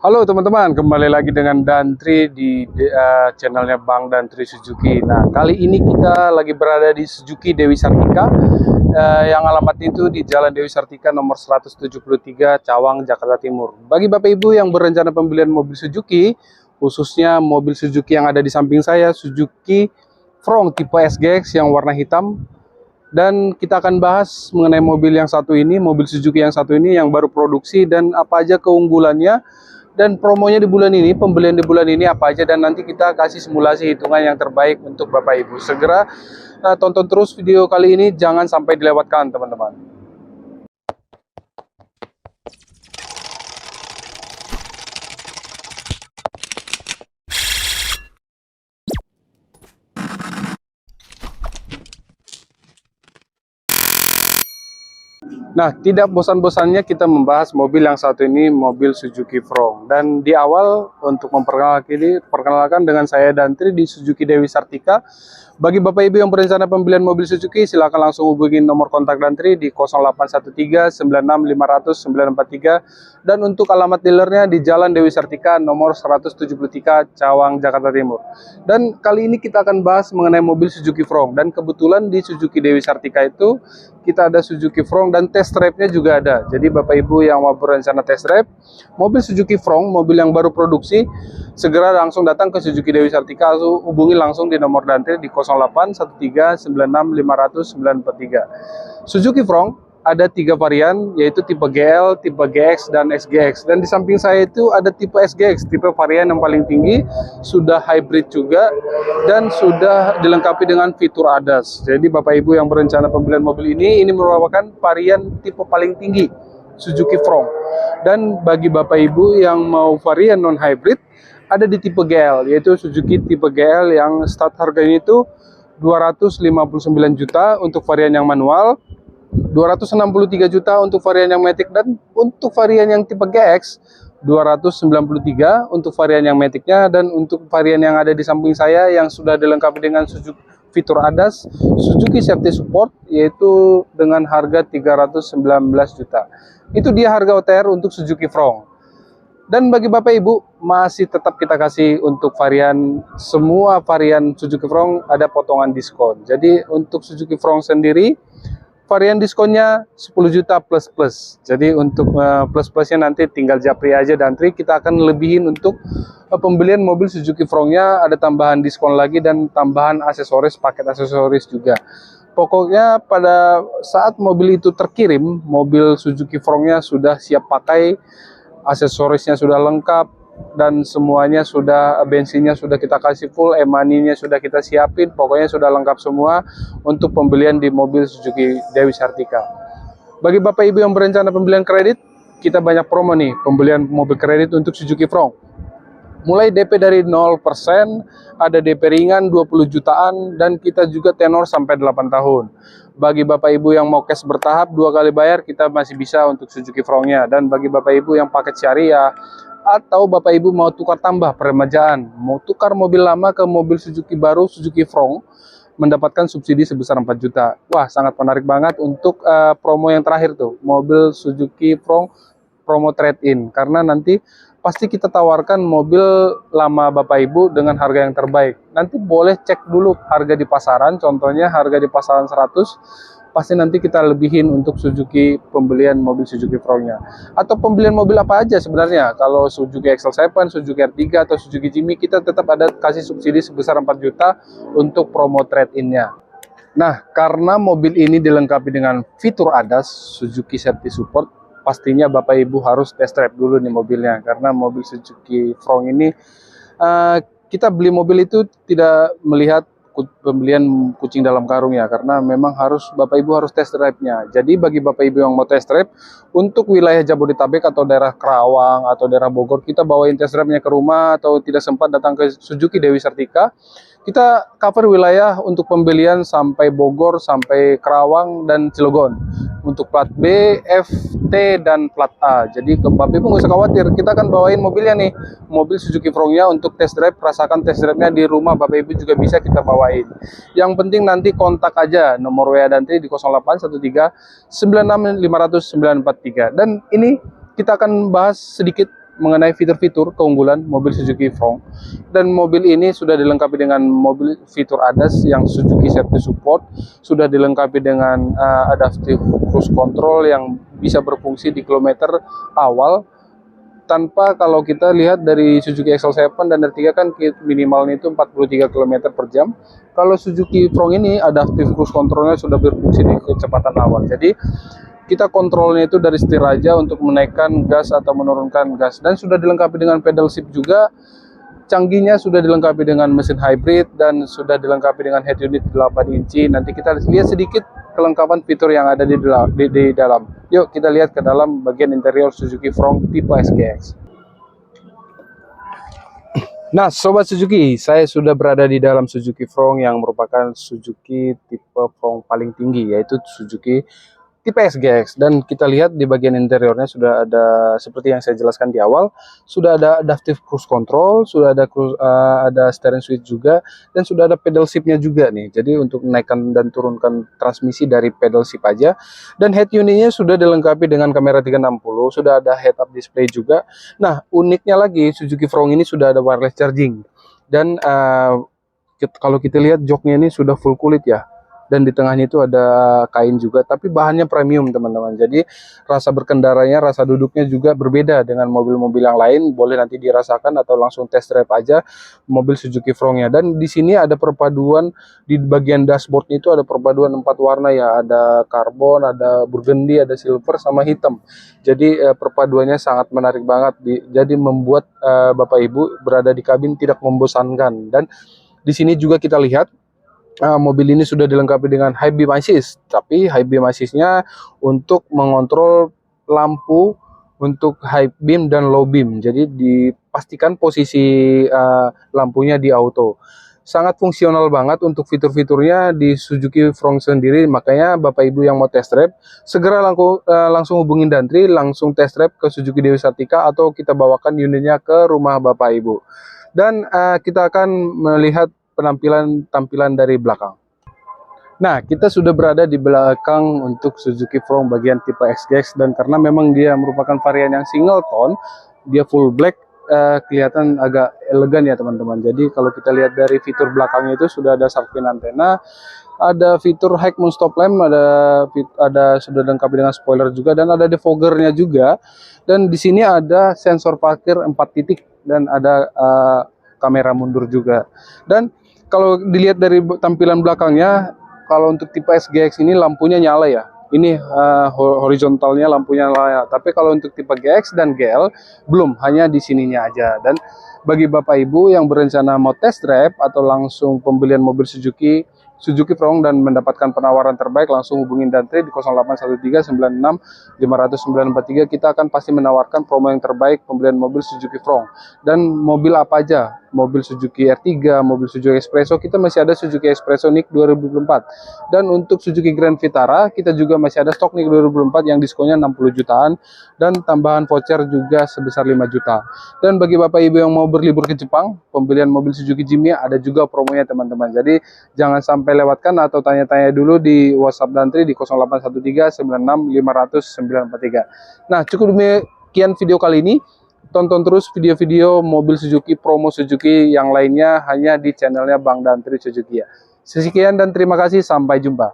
Halo teman-teman, kembali lagi dengan Dantri di channelnya Bang Dantri Suzuki. Nah, kali ini kita lagi berada di Suzuki Dewi Sartika, yang alamat itu di Jalan Dewi Sartika nomor 173 Cawang, Jakarta Timur. Bagi Bapak Ibu yang berencana pembelian mobil Suzuki, khususnya mobil Suzuki yang ada di samping saya, Suzuki Frong tipe SGX yang warna hitam. Dan kita akan bahas mengenai mobil yang satu ini, mobil Suzuki yang satu ini yang baru produksi dan apa aja keunggulannya. Dan promonya di bulan ini, pembelian di bulan ini apa aja, dan nanti kita kasih simulasi hitungan yang terbaik untuk Bapak Ibu. Segera tonton terus video kali ini, jangan sampai dilewatkan teman-teman. Nah, tidak bosan-bosannya kita membahas mobil yang satu ini, mobil Suzuki Frong. Dan di awal untuk memperkenalkan dengan saya Dantri di Suzuki Dewi Sartika. Bagi Bapak Ibu yang berencana pembelian mobil Suzuki, silakan langsung hubungi nomor kontak Dantri di 0813 96 500 943. Dan untuk alamat dealernya di Jalan Dewi Sartika nomor 173 Cawang, Jakarta Timur. Dan kali ini kita akan bahas mengenai mobil Suzuki Frong. Dan kebetulan di Suzuki Dewi Sartika itu kita ada Suzuki Frong dan test drive-nya juga ada. Jadi Bapak Ibu yang mau berencana test drive mobil Suzuki Frong, mobil yang baru produksi, segera langsung datang ke Suzuki Dewi Sartika atau hubungi langsung di nomor Dantri di 0813 96 500 943. Suzuki Frong ada 3 varian, yaitu tipe GL, tipe GX, dan SGX. Dan di samping saya itu ada tipe SGX, tipe varian yang paling tinggi, sudah hybrid juga, dan sudah dilengkapi dengan fitur ADAS. Jadi Bapak Ibu yang berencana pembelian mobil ini merupakan varian tipe paling tinggi Suzuki Frong. Dan bagi Bapak Ibu yang mau varian non-hybrid, ada di tipe GL, yaitu Suzuki tipe GL yang start harganya itu 259 juta untuk varian yang manual, 263 juta untuk varian yang Matic, dan untuk varian yang tipe GX 293 untuk varian yang Maticnya. Dan untuk varian yang ada di samping saya yang sudah dilengkapi dengan Suzuki fitur ADAS, Suzuki Safety Support, yaitu dengan harga 319 juta. Itu dia harga OTR untuk Suzuki Frong. Dan bagi Bapak Ibu, masih tetap kita kasih untuk semua varian Suzuki Frong ada potongan diskon. Jadi untuk Suzuki Frong sendiri, varian diskonnya 10 juta plus. Jadi untuk plus-plusnya nanti tinggal japri aja Dantri, kita akan lebihin untuk pembelian mobil Suzuki Frongnya, ada tambahan diskon lagi dan tambahan aksesoris, paket aksesoris juga. Pokoknya pada saat mobil itu terkirim, mobil Suzuki Frongnya sudah siap pakai, aksesorisnya sudah lengkap, dan semuanya sudah, bensinnya sudah kita kasih full, e-money-nya sudah kita siapin, pokoknya sudah lengkap semua untuk pembelian di mobil Suzuki Dewi Sartika. Bagi Bapak Ibu yang berencana pembelian kredit, kita banyak promo nih, pembelian mobil kredit untuk Suzuki Frong. Mulai DP dari 0%, ada DP ringan 20 jutaan, dan kita juga tenor sampai 8 tahun. Bagi Bapak Ibu yang mau cash bertahap 2 kali bayar, kita masih bisa untuk Suzuki Frongnya. Dan bagi Bapak Ibu yang paket syariah, atau Bapak Ibu mau tukar tambah peremajaan, mau tukar mobil lama ke mobil Suzuki baru, Suzuki Frong, mendapatkan subsidi sebesar 4 juta. Wah, sangat menarik banget untuk promo yang terakhir tuh, mobil Suzuki Frong promo trade-in. Karena nanti pasti kita tawarkan mobil lama Bapak Ibu dengan harga yang terbaik. Nanti boleh cek dulu harga di pasaran, contohnya harga di pasaran 100, pasti nanti kita lebihin untuk Suzuki pembelian mobil Suzuki Frongnya. Atau pembelian mobil apa aja sebenarnya, kalau Suzuki XL7, Suzuki R3, atau Suzuki Jimmy, kita tetap ada kasih subsidi sebesar 4 juta untuk promo trade-in-nya. Nah, karena mobil ini dilengkapi dengan fitur ADAS, Suzuki Safety Support, pastinya Bapak Ibu harus test drive dulu nih mobilnya. Karena mobil Suzuki Frong ini, kita beli mobil itu tidak melihat pembelian kucing dalam karung ya, karena memang Bapak Ibu harus test drive-nya. Jadi bagi Bapak Ibu yang mau test drive untuk wilayah Jabodetabek atau daerah Kerawang atau daerah Bogor, kita bawain test drive-nya ke rumah, atau tidak sempat datang ke Suzuki Dewi Sartika, kita cover wilayah untuk pembelian sampai Bogor, sampai Kerawang dan Cilegon. Untuk plat B, F, T, dan plat A. Jadi Bapak Ibu nggak usah khawatir, kita akan bawain mobilnya nih, mobil Suzuki Frongnya untuk test drive, rasakan test drive-nya di rumah Bapak Ibu juga bisa kita bawain. Yang penting nanti kontak aja nomor WA Dantri di 0813 96 500 943. Dan ini kita akan bahas sedikit mengenai fitur-fitur keunggulan mobil Suzuki Front. Dan mobil ini sudah dilengkapi dengan mobil fitur ADAS yang Suzuki Safety Support, sudah dilengkapi dengan adaptive cruise control yang bisa berfungsi di kilometer awal, tanpa kalau kita lihat dari Suzuki XL7 dan R3 kan minimalnya itu 43 km per jam. Kalau Suzuki Front ini adaptive cruise controlnya sudah berfungsi di kecepatan awal. Jadi kita kontrolnya itu dari setir aja untuk menaikkan gas atau menurunkan gas, dan sudah dilengkapi dengan pedal shift juga. Canggihnya sudah dilengkapi dengan mesin hybrid dan sudah dilengkapi dengan head unit 8 inci. Nanti kita lihat sedikit kelengkapan fitur yang ada di dalam. Yuk kita lihat ke dalam bagian interior Suzuki Front tipe SGX. Nah, Sobat Suzuki, saya sudah berada di dalam Suzuki Front yang merupakan Suzuki tipe Front paling tinggi, yaitu Suzuki tipe SGX. Dan kita lihat di bagian interiornya sudah ada, seperti yang saya jelaskan di awal, sudah ada adaptive cruise control, sudah ada ada steering switch juga, dan sudah ada pedal shiftnya juga nih. Jadi untuk menaikkan dan turunkan transmisi dari pedal shift aja. Dan head unitnya sudah dilengkapi dengan kamera 360, sudah ada head up display juga. Nah, uniknya lagi Suzuki Front ini sudah ada wireless charging. Dan kalau kita lihat joknya ini sudah full kulit ya. Dan di tengahnya itu ada kain juga, tapi bahannya premium teman-teman. Jadi rasa berkendaranya, rasa duduknya juga berbeda dengan mobil-mobil yang lain. Boleh nanti dirasakan atau langsung test drive aja mobil Suzuki Front-nya. Dan di sini ada perpaduan di bagian dashboardnya itu ada perpaduan 4 warna ya. Ada karbon, ada burgundy, ada silver, sama hitam. Jadi perpaduannya sangat menarik banget. Jadi membuat Bapak Ibu berada di kabin tidak membosankan. Dan di sini juga kita lihat mobil ini sudah dilengkapi dengan high beam assist, tapi high beam assist-nya untuk mengontrol lampu untuk high beam dan low beam. Jadi dipastikan posisi lampunya di auto. Sangat fungsional banget untuk fitur-fiturnya di Suzuki Front sendiri. Makanya Bapak Ibu yang mau test drive, segera langsung hubungin Dantri, langsung test drive ke Suzuki Dewi Sartika, atau kita bawakan unitnya ke rumah Bapak Ibu. Dan kita akan melihat tampilan dari belakang. Nah, kita sudah berada di belakang untuk Suzuki Front bagian tipe SGX, dan karena memang dia merupakan varian yang single tone, dia full black, kelihatan agak elegan ya teman-teman. Jadi kalau kita lihat dari fitur belakangnya itu sudah ada shark fin antena, ada fitur high mount stop lamp, ada sudah dilengkapi dengan spoiler juga, dan ada defoggernya juga. Dan di sini ada sensor parkir 4 titik dan ada kamera mundur juga. Dan kalau dilihat dari tampilan belakangnya, kalau untuk tipe SGX ini lampunya nyala ya. Ini horizontalnya lampunya nyala. Tapi kalau untuk tipe GX dan GL belum, hanya di sininya aja. Dan bagi Bapak Ibu yang berencana mau test drive atau langsung pembelian mobil Suzuki Front dan mendapatkan penawaran terbaik, langsung hubungin Dantri di 081396 50943. Kita akan pasti menawarkan promo yang terbaik pembelian mobil Suzuki Front. Dan mobil apa aja? Mobil Suzuki R3, mobil Suzuki Expresso, kita masih ada Suzuki Expresso NIK 2024. Dan untuk Suzuki Grand Vitara, kita juga masih ada stok NIK 2024 yang diskonnya 60 jutaan dan tambahan voucher juga sebesar 5 juta. Dan bagi Bapak Ibu yang mau berlibur ke Jepang, pembelian mobil Suzuki Jimny ada juga promonya teman-teman. Jadi jangan sampai lewatkan atau tanya-tanya dulu di WhatsApp Dantri di 081396500943. Nah, cukup demikian video kali ini. Tonton terus video-video mobil Suzuki, promo Suzuki yang lainnya hanya di channelnya Bang Dantri Suzuki ya. Sekian dan terima kasih, sampai jumpa.